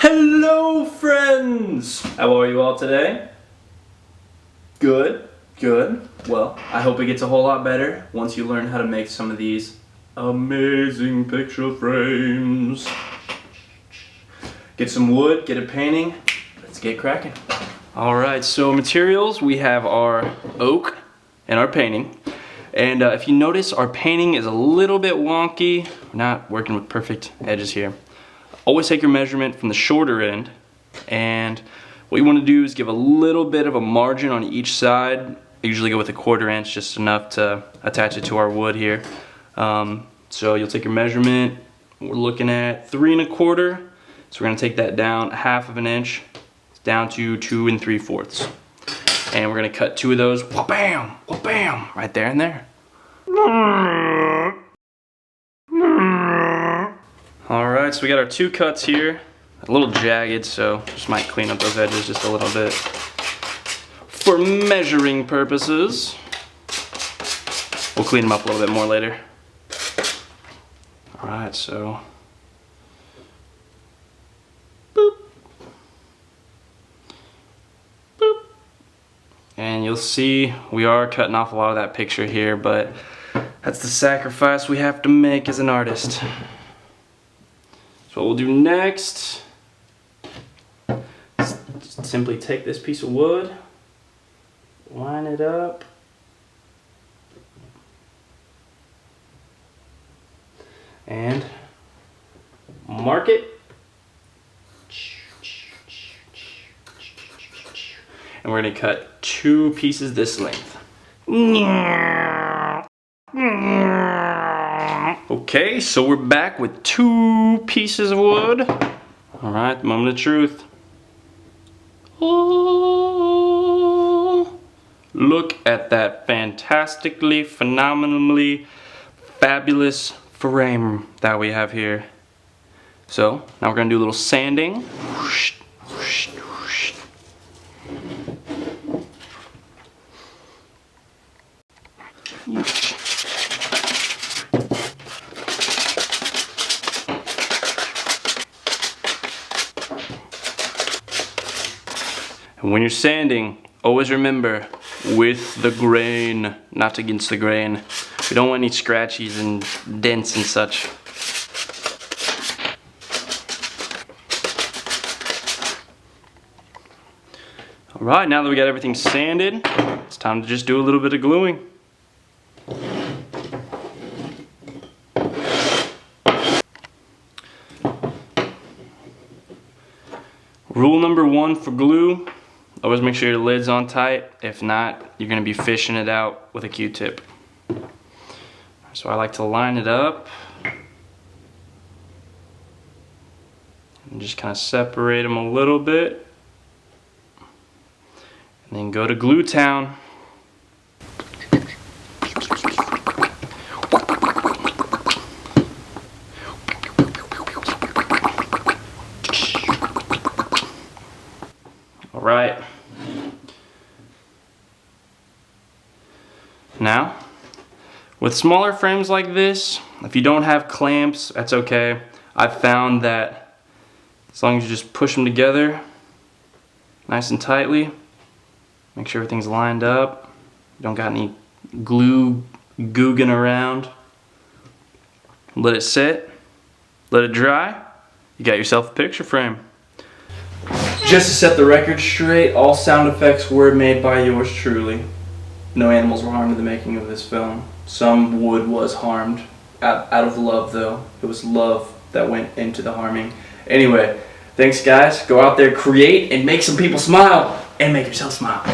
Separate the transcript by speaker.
Speaker 1: Hello friends! How are you all today? Good, good. Well, I hope it gets a whole lot better once you learn how to make some of these amazing picture frames. Get some wood, get a painting, let's get cracking. Alright, so materials, we have our oak and our painting. And if you notice, our painting is a little bit wonky. We're not working with perfect edges here. Always take your measurement from the shorter end, and what you want to do is give a little bit of a margin on each side. I usually go with 1/4 inch, just enough to attach it to our wood here. So you'll take your measurement. We're looking at 3 1/4, so we're going to take that down 1/2 inch down to 2 3/4, and we're going to cut 2 of those. Wha-bam, wha-bam, right there and there. Alright, so we got our 2 cuts here. A little jagged, so just might clean up those edges just a little bit for measuring purposes. We'll clean them up a little bit more later. Alright, so boop, boop. And you'll see we are cutting off a lot of that picture here, but that's the sacrifice we have to make as an artist. So what we'll do next is just simply take this piece of wood, line it up, and mark it. And we're going to cut 2 pieces this length. Okay, so we're back with 2 pieces of wood. Alright, moment of truth. Oh, look at that fantastically, phenomenally fabulous frame that we have here. So, now we're going to do a little sanding. And when you're sanding, always remember, with the grain, not against the grain. We don't want any scratchies and dents and such. Alright, now that we got everything sanded, it's time to just do a little bit of gluing. Rule number 1 for glue. Always make sure your lid's on tight. If not, you're going to be fishing it out with a Q-tip. So I like to line it up and just kind of separate them a little bit, and then go to Glue Town. Alright. Now, with smaller frames like this, if you don't have clamps, that's okay. I've found that as long as you just push them together nice and tightly, make sure everything's lined up, you don't got any glue googing around, let it sit, let it dry, you got yourself a picture frame. Just to set the record straight, all sound effects were made by yours truly. No animals were harmed in the making of this film. Some wood was harmed, out of love though. It was love that went into the harming. Anyway, thanks guys. Go out there, create, and make some people smile, and make yourself smile.